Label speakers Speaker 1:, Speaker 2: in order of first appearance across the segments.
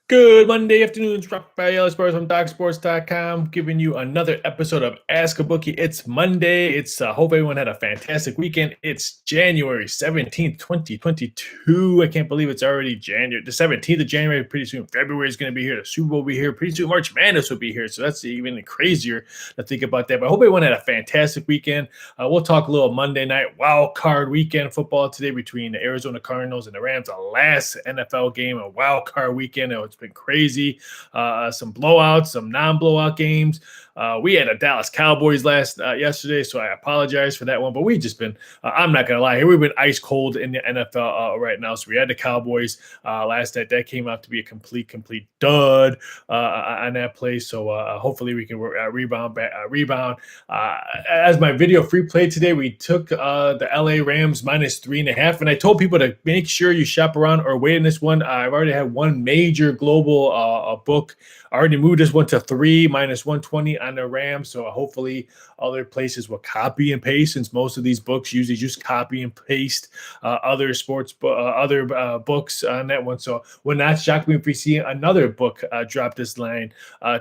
Speaker 1: Good Monday afternoon, it's Raphael Esparza from DocSports.com, giving you another episode of Ask a Bookie. It's Monday. Hope everyone had a fantastic weekend. It's January 17th, 2022. I can't believe it's already January, the 17th of January. Pretty soon, February is going to be here. The Super Bowl will be here. Pretty soon, March Madness will be here. So that's even crazier to think about that. But I hope everyone had a fantastic weekend. We'll talk a little Monday night wild card weekend football today between the Arizona Cardinals and the Rams. The last NFL game, a wild card weekend. It's been crazy. Some blowouts, some non-blowout games. We had a Dallas Cowboys yesterday, so I apologize for that one. But we've just been, I'm not going to lie here, we've been ice cold in the NFL right now. So we had the Cowboys last night. That came out to be a complete dud on that play. So hopefully we can rebound. As my video free play today, we took the LA Rams -3.5. And I told people to make sure you shop around or wait in this one. I've already had one major global book. I already moved this one to 3 -120 on the Rams. So hopefully other places will copy and paste, since most of these books usually just copy and paste other books on that one. So would not shock me if we see another book drop this line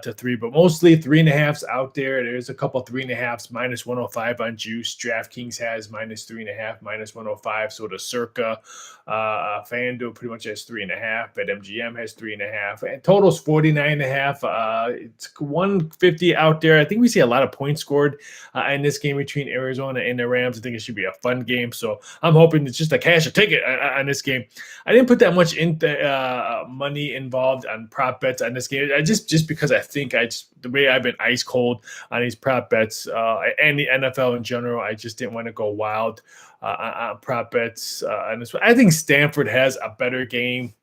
Speaker 1: to 3, but mostly 3.5s out there. There's a couple 3.5s -105 on Juice. DraftKings has -3.5, -105. So the Circa FanDuel pretty much has 3.5. BetMGM has 3.5. And total's 49.5. It's 150 out there. I think we see a lot of points scored in this game between Arizona and the Rams. I think it should be a fun game. So I'm hoping it's just a cash a ticket on this game. I didn't put that much money involved on prop bets on this game. Just because I think the way I've been ice cold on these prop bets and the NFL in general, I just didn't want to go wild on prop bets. I think Stanford has a better game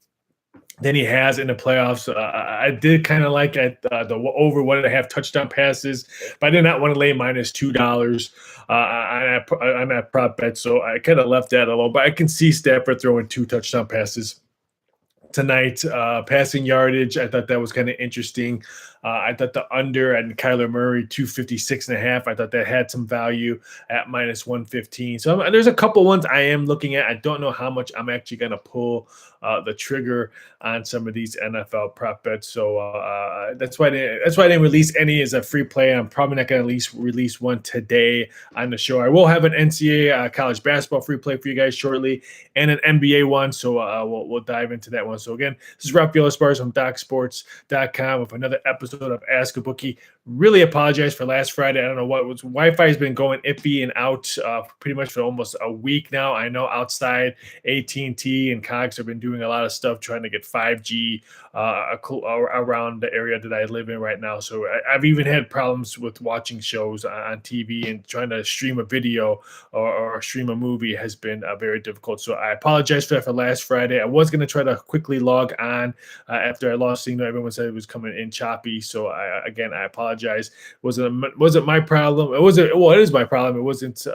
Speaker 1: than he has in the playoffs. I did kind of like the over 1.5 touchdown passes, but I did not want to lay -$2 on that prop bet, so I kind of left that alone. But I can see Stafford throwing 2 touchdown passes tonight. Passing yardage, I thought that was kind of interesting. I thought the under and Kyler Murray 256.5. I thought that had some value at -115. So there's a couple ones I am looking at. I don't know how much I'm actually going to pull the trigger on some of these NFL prop bets. So that's why I didn't release any as a free play. I'm probably not going to release one today on the show. I will have an NCAA college basketball free play for you guys shortly, and an NBA one. So we'll dive into that one. So again, this is Raphael Esparza from DocSports.com with another episode of Ask a Bookie. Really apologize for last Friday. I don't know what was. Wi-Fi has been going iffy and out pretty much for almost a week now. I know outside AT&T and Cox have been doing a lot of stuff trying to get 5G around the area that I live in right now. So I've even had problems with watching shows on TV, and trying to stream a video or stream a movie has been very difficult. So I apologize for that for last Friday. I was going to try to quickly log on after I lost signal. Everyone said it was coming in choppy. So I apologize. Wasn't my problem. It is my problem. It wasn't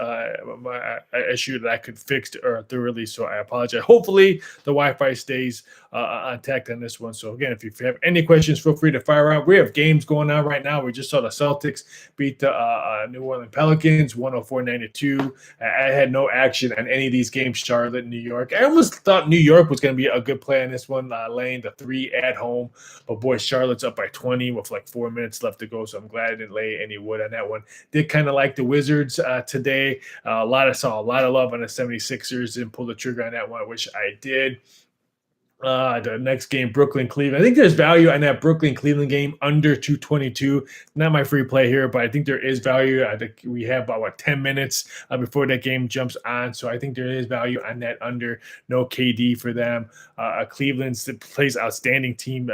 Speaker 1: my issue that I could fix thoroughly. So I apologize. Hopefully the Wi-Fi stays intact on this one. So again, if you have any questions, feel free to fire out. We have games going on right now. We just saw the Celtics beat the New Orleans Pelicans 104-92. I had no action on any of these games. Charlotte, New York. I almost thought New York was going to be a good play on this one, laying the 3 at home. But boy, Charlotte's up by 20 with like 4 minutes left to go. So I'm glad I didn't lay any wood on that one. Did kind of like the Wizards today. Saw a lot of love on the 76ers. Didn't pull the trigger on that one, which I did. The next game, Brooklyn-Cleveland. I think there's value on that Brooklyn-Cleveland game under 222. Not my free play here, but I think there is value. I think we have about 10 minutes before that game jumps on. So I think there is value on that under. No KD for them. Cleveland plays outstanding team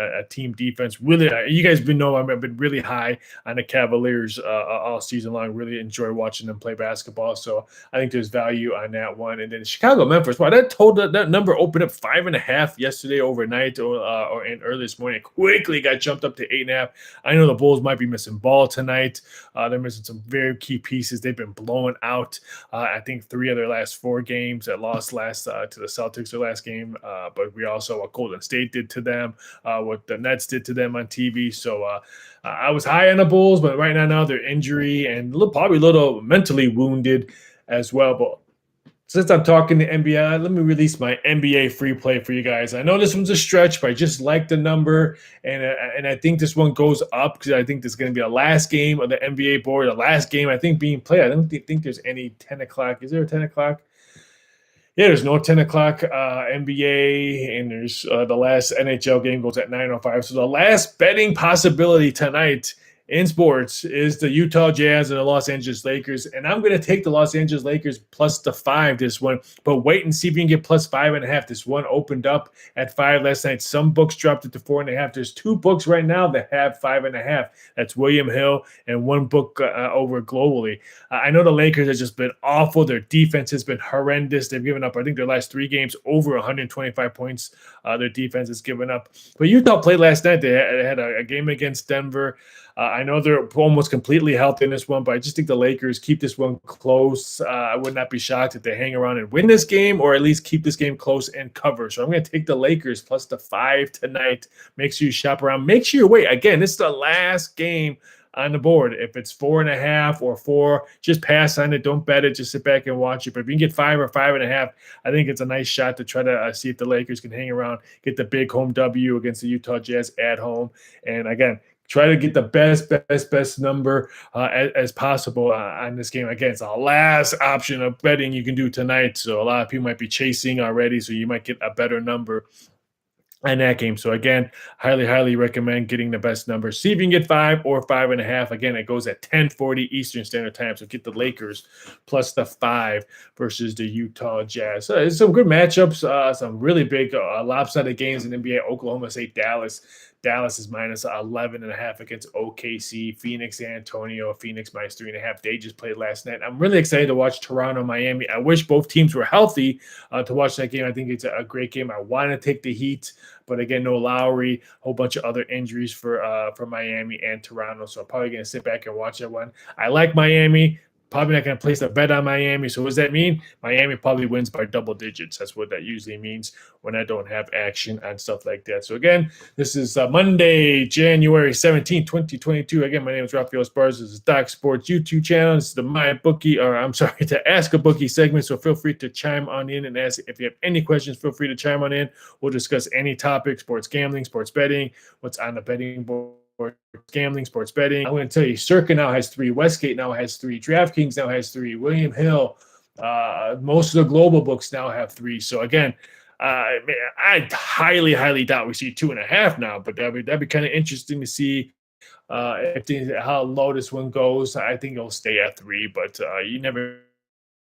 Speaker 1: defense. Really, you guys know I've been really high on the Cavaliers all season long. Really enjoy watching them play basketball. So I think there's value on that one. And then Chicago-Memphis. Wow, that number opened up 5.5 yesterday overnight or early this morning. Quickly got jumped up to 8.5. I know the Bulls might be missing Ball tonight. They're missing some very key pieces. They've been blowing out. I think 3 of their last 4 games. That lost last to the Celtics their last game. But we also what Golden State did to them, what the Nets did to them on TV. So I was high on the Bulls, but right now they're injury and probably a little mentally wounded as well. But Since I'm talking to NBA, let me release my NBA free play for you guys. I know this one's a stretch, but I just like the number, and I think this one goes up because I think this is going to be the last game of the NBA board, the last game I think being played. I don't think there's any 10 o'clock. Is there a 10 o'clock? Yeah, there's no 10 o'clock NBA, and there's the last NHL game goes at 9:05. So the last betting possibility tonight in sports is the Utah Jazz and the Los Angeles Lakers. And I'm going to take the Los Angeles Lakers plus the 5 this one, but wait and see if you can get plus 5.5. This one opened up at 5 last night. Some books dropped it to 4.5. There's 2 books right now that have 5.5. That's William Hill and one book over globally. I know the Lakers have just been awful. Their defense has been horrendous. They've given up, I think, their last 3 games over 125 points. Their defense has given up. But Utah played last night. They had a game against Denver. I know they're almost completely healthy in this one, but I just think the Lakers keep this one close. I would not be shocked if they hang around and win this game, or at least keep this game close and cover. So I'm going to take the Lakers plus the 5 tonight. Make sure you shop around. Make sure you wait. Again, this is the last game on the board. If it's 4.5 or 4, just pass on it. Don't bet it. Just sit back and watch it. But if you can get 5 or 5.5, I think it's a nice shot to try to see if the Lakers can hang around, get the big home W against the Utah Jazz at home. And again, try to get the best number as possible on this game. Again, it's the last option of betting you can do tonight. So a lot of people might be chasing already, so you might get a better number in that game. So again, highly recommend getting the best number. See if you can get 5 or 5.5. Again, it goes at 10:40 Eastern Standard Time. So get the Lakers plus the 5 versus the Utah Jazz. So some good matchups, some really big lopsided games in NBA. Oklahoma State, Dallas. Dallas is minus 11.5 against OKC. Phoenix, San Antonio. Phoenix minus 3.5. They just played last night. I'm really excited to watch Toronto, Miami. I wish both teams were healthy to watch that game. I think it's a great game. I want to take the Heat, but again, no Lowry, a whole bunch of other injuries for Miami and Toronto. So I'm probably going to sit back and watch that one. I like Miami. Probably not going to place a bet on Miami. So what does that mean? Miami probably wins by double digits. That's what that usually means when I don't have action on stuff like that. So again, this is Monday, January 17th, 2022. Again, my name is Raphael Esparza. This is Doc Sports YouTube channel. This is the the Ask a Bookie segment. So feel free to chime on in and ask if you have any questions. Feel free to chime on in. We'll discuss any topic: sports gambling, sports betting, what's on the betting board. Gambling, sports betting. I'm going to tell you, Circa now has 3, Westgate now has 3, DraftKings now has 3, William Hill, most of the global books now have 3. So again, I highly doubt we see 2.5 now, but that'd be kind of interesting to see how low this one goes. I think it'll stay at 3, but you never.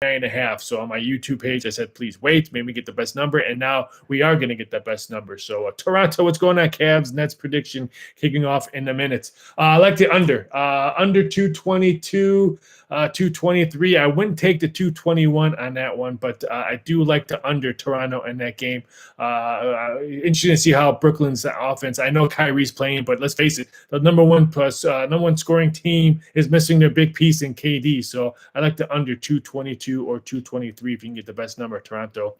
Speaker 1: 9.5. So on my YouTube page, I said, please wait, maybe get the best number. And now we are going to get the best number. So Toronto, what's going on? Cavs, Nets prediction kicking off in a minute. I like the under 222, 223. I wouldn't take the 221 on that one, but I do like the under Toronto in that game. Interesting to see how Brooklyn's offense. I know Kyrie's playing, but let's face it, the number one scoring team is missing their big piece in KD. So I like the under 222 or 223 if you can get the best number, Toronto.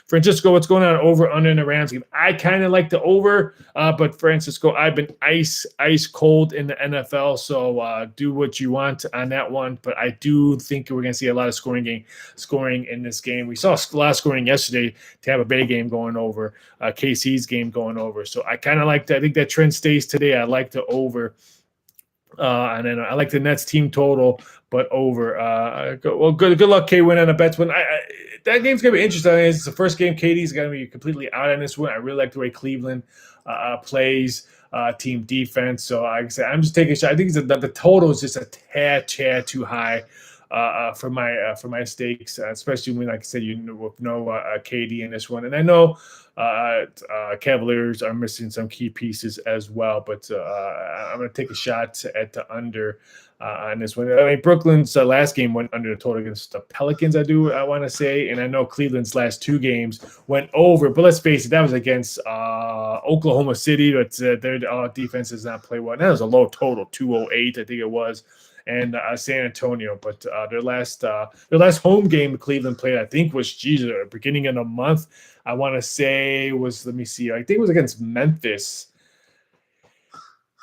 Speaker 1: Francisco, what's going on over under in the Rams game? I kind of like the over, but Francisco, I've been ice cold in the NFL, so do what you want on that one. But I do think we're going to see a lot of scoring in this game. We saw a lot of scoring yesterday. Tampa Bay game going over, KC's game going over. So I kind of like that. I think that trend stays today. I like the over. And then I like the Nets team total, but over. Well, good luck, K-Win, on a bets one. That game's going to be interesting. It's the first game. KD's going to be completely out on this one. I really like the way Cleveland plays team defense. So like I said, I'm just taking a shot. I think the total is just a tad too high for my stakes, especially when, like I said, with no KD in this one. And I know Cavaliers are missing some key pieces as well, but I'm going to take a shot at the under on this one. I mean, Brooklyn's last game went under the total against the Pelicans, I want to say, and I know Cleveland's last 2 games went over, but let's face it, that was against Oklahoma City, but their defense does not play well. And that was a low total, 208, I think it was. And San Antonio, but their last home game Cleveland played, I think, was beginning of the month. I want to say was, let me see, I think it was against Memphis.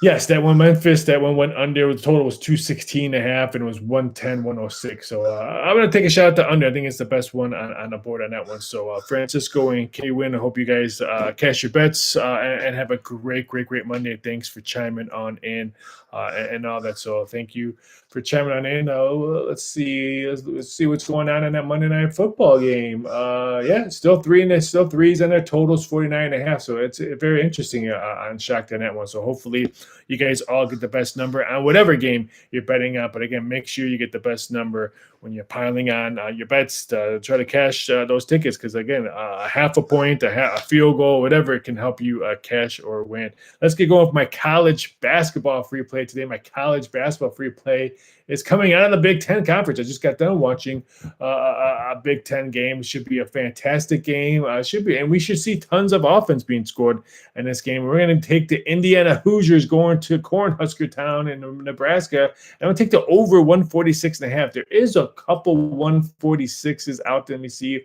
Speaker 1: Yes, that one Memphis, that one went under. The total was 216.5 and it was 110-106. So I'm going to take a shot at the under. I think it's the best one on the board on that one. So Francisco and K Win, I hope you guys cash your bets and have a great Monday. Thanks for chiming on in and all that. So thank you for chiming on in. Let's see what's going on in that Monday Night Football game. Yeah, still threes and their totals 49.5. So it's very interesting on shocked on that one. So hopefully you guys all get the best number on whatever game you're betting on. But again, make sure you get the best number when you're piling on your bets to try to cash those tickets. Because again, half a point, a field goal, whatever, it can help you cash or win. Let's get going with my college basketball free play today. My college basketball free play is coming out of the Big Ten Conference. I just got done watching a Big Ten game. Should be a fantastic game. And we should see tons of offense being scored in this game. We're going to take the Indiana Hoosiers going to Cornhusker Town in Nebraska. And I'm going to take the over 146.5. There is a couple 146s out there. Let me see.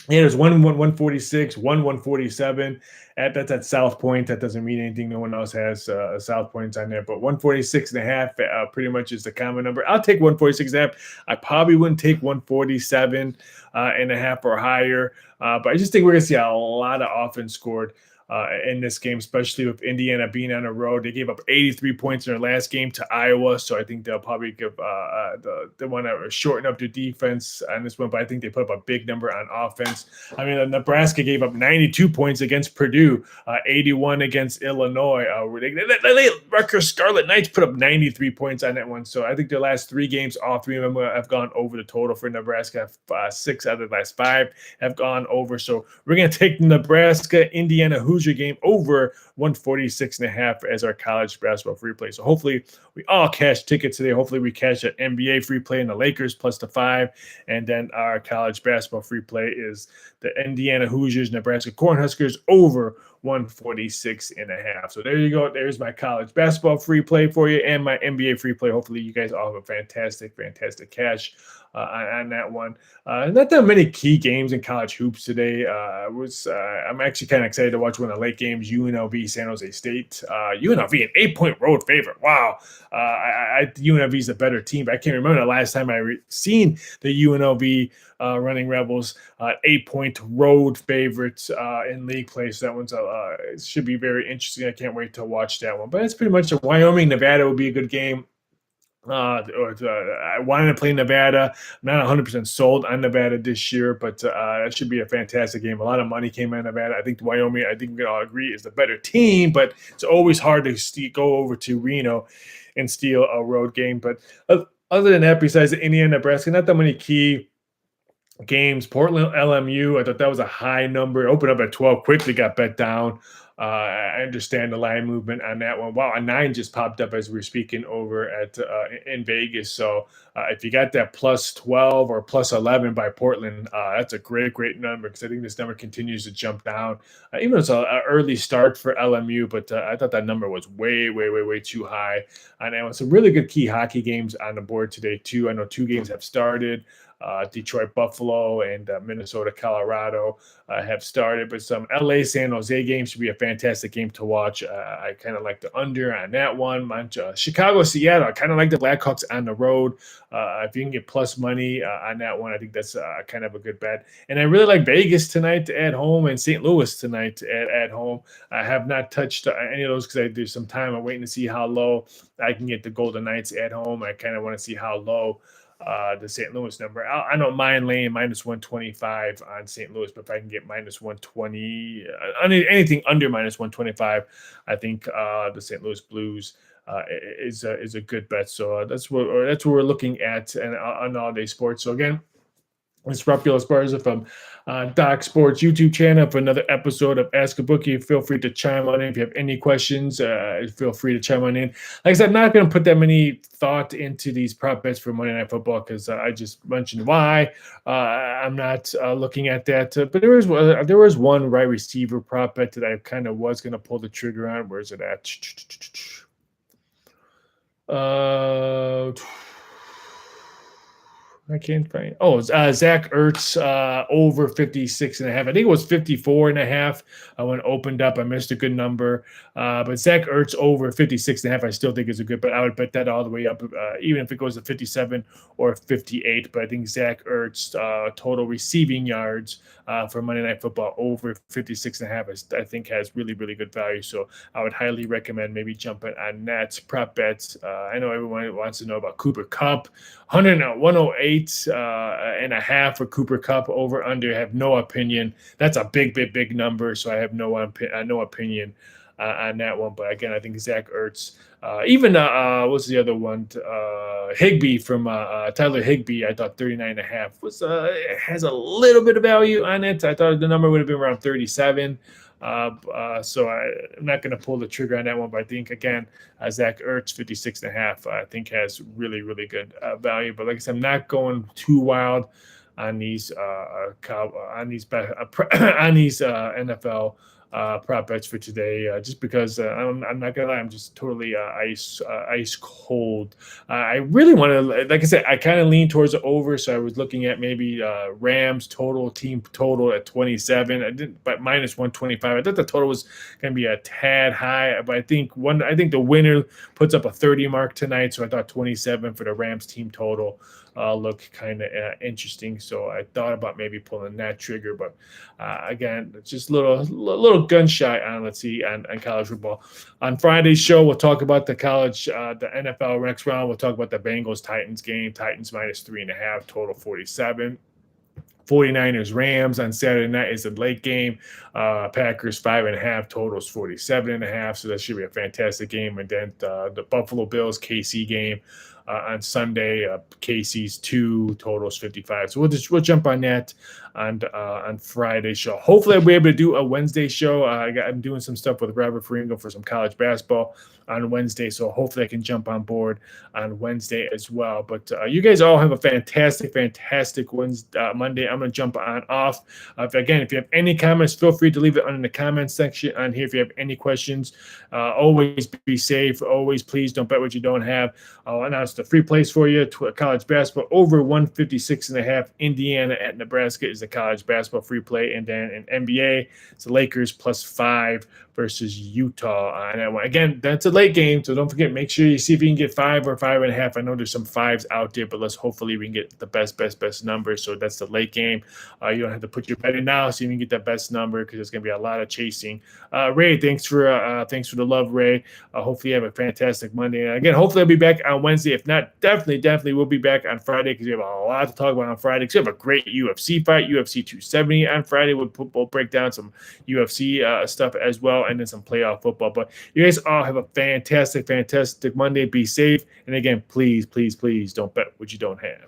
Speaker 1: Yeah, there's 146, 147. That's at South Point. That doesn't mean anything. No one else has South Points on there. But 146.5 pretty much is the common number. I'll take 146.5. I probably wouldn't take 147.5 or higher. But I just think we're going to see a lot of offense scored in this game, especially with Indiana being on the road. They gave up 83 points in their last game to Iowa, so I think they'll probably give they want to shorten up their defense on this one, but I think they put up a big number on offense. I mean, Nebraska gave up 92 points against Purdue, 81 against Illinois. The Rutgers Scarlet Knights put up 93 points on that one, so I think their last three games, all three of them have gone over the total for Nebraska. 6 out of the last 5 have gone over, so we're going to take Nebraska, Indiana, Hoosier game over 146.5 as our college basketball free play. So hopefully we all cash tickets today. Hopefully we cash an NBA free play in the Lakers plus the 5. And then our college basketball free play is the Indiana Hoosiers, Nebraska Cornhuskers over 146.5. So there you go. There's my college basketball free play for you and my NBA free play. Hopefully you guys all have a fantastic cash on that one. Not that many key games in college hoops today. I'm actually kind of excited to watch one of the late games, UNLV, San Jose State. UNLV, an 8-point road favorite. Wow. UNLV is a better team, but I can't remember the last time I seen the UNLV Running Rebels 8-point road favorites in league play. So that one's should be very interesting. I can't wait to watch that one. But it's pretty much Wyoming, Nevada will be a good game. I wanted to play Nevada. I'm not 100% sold on Nevada this year, but that should be a fantastic game. A lot of money came out of Nevada. I think Wyoming, I think we can all agree, is the better team, but it's always hard to go over to Reno and steal a road game. But other than that, besides the Indiana, Nebraska, not that many key games. Portland, LMU, I thought that was a high number. It opened up at 12, quickly got bet down. I understand the line movement on that one. Wow, a 9 just popped up as we are speaking over at in Vegas. So if you got that plus 12 or plus 11 by Portland, that's a great number because I think this number continues to jump down. Even though it's an early start for LMU, but I thought that number was way too high on that one. Some really good key hockey games on the board today too. I know 2 games have started. Detroit Buffalo and Minnesota Colorado have started, but some LA San Jose games should be a fantastic game to watch. I kind of like the under on that one. Chicago Seattle, I kind of like the Blackhawks on the road. If you can get plus money on that one, I think that's kind of a good bet. And I really like Vegas tonight at home and St. Louis tonight at home. I have not touched any of those because there's some time. I'm waiting to see how low I can get the Golden Knights at home. I kind of want to see how low the St. Louis number. I don't mind laying minus 125 on St. Louis, but if I can get minus 120, anything under minus 125, I think the St. Louis Blues is a good bet. So that's what we're looking at on All Day Sports. So again, it's Raphael Esparza from Doc Sports YouTube channel for another episode of Ask a Bookie. Feel free to chime on in. If you have any questions, feel free to chime on in. Like I said, I'm not going to put that many thought into these prop bets for Monday Night Football because I just mentioned why I'm not looking at that. But there was one wide receiver prop bet that I kind of was going to pull the trigger on. Where's it at? I can't find. Oh, it's, Zach Ertz over 56.5. I think it was 54.5 when it opened up. I missed a good number. But Zach Ertz over 56.5, I still think is a good bet. I would bet that all the way up, even if it goes to 57 or 58. But I think Zach Ertz total receiving yards for Monday Night Football over 56.5, I think has really, really good value. So I would highly recommend maybe jumping on that. Prop bets. I know everyone wants to know about Cooper Kupp. 108 and a half for Cooper Kupp over under. I have no opinion. That's a big number. So I have no opinion on that one. But again, I think Zach Ertz, even what's the other one? Higbee from Tyler Higbee. I thought 39.5 was has a little bit of value on it. I thought the number would have been around 37. So I'm not going to pull the trigger on that one, but I think again, Zach Ertz 56.5, I think has really, really good value. But like I said, I'm not going too wild on these NFL prop bets for today, just because I'm not gonna lie, I'm just totally ice cold. I really want to, like I said, I kind of lean towards the over, so I was looking at maybe Rams team total at 27. I didn't, but minus 125. I thought the total was going to be a tad high, but I think the winner puts up a 30 mark tonight, so I thought 27 for the Rams team total look kind of interesting. So I thought about maybe pulling that trigger, but again, it's just a little gun shy on, let's see, on college football. On Friday's show, we'll talk about the NFL next round. We'll talk about the Bengals-Titans game. Titans minus 3.5, total 47. 49ers Rams on Saturday night is the late game. Packers 5.5, totals 47.5. So that should be a fantastic game. And then the Buffalo Bills KC game on Sunday, KC's 2, totals 55. So we'll jump on that on Friday's show. Hopefully I'll be able to do a Wednesday show. I'm doing some stuff with Robert Faringo for some college basketball on Wednesday, so hopefully I can jump on board on Wednesday as well. But you guys all have a fantastic Wednesday, Monday. I'm going to jump on off. If you have any comments, feel free to leave it in the comments section on here. If you have any questions, always be safe. Always, please don't bet what you don't have. I'll announce the free plays for you. College basketball over 156.5. Indiana at Nebraska is the college basketball free play. And then in NBA, it's the Lakers +5 versus Utah on that one. Again, that's a late game, so don't forget, make sure you see if you can get 5 or 5.5. I know there's some 5s out there, but hopefully we can get the best number. So that's the late game. You don't have to put your bet in now, so you can get the best number, because there's going to be a lot of chasing. Ray, thanks for the love, Ray. Hopefully you have a fantastic Monday. And again, hopefully I'll be back on Wednesday. If not, definitely we'll be back on Friday, because we have a lot to talk about on Friday. Because we have a great UFC fight, UFC 270 on Friday. We'll break down some UFC stuff as well, and then some playoff football. But you guys all have a fantastic Monday. Be safe. And again, please don't bet what you don't have.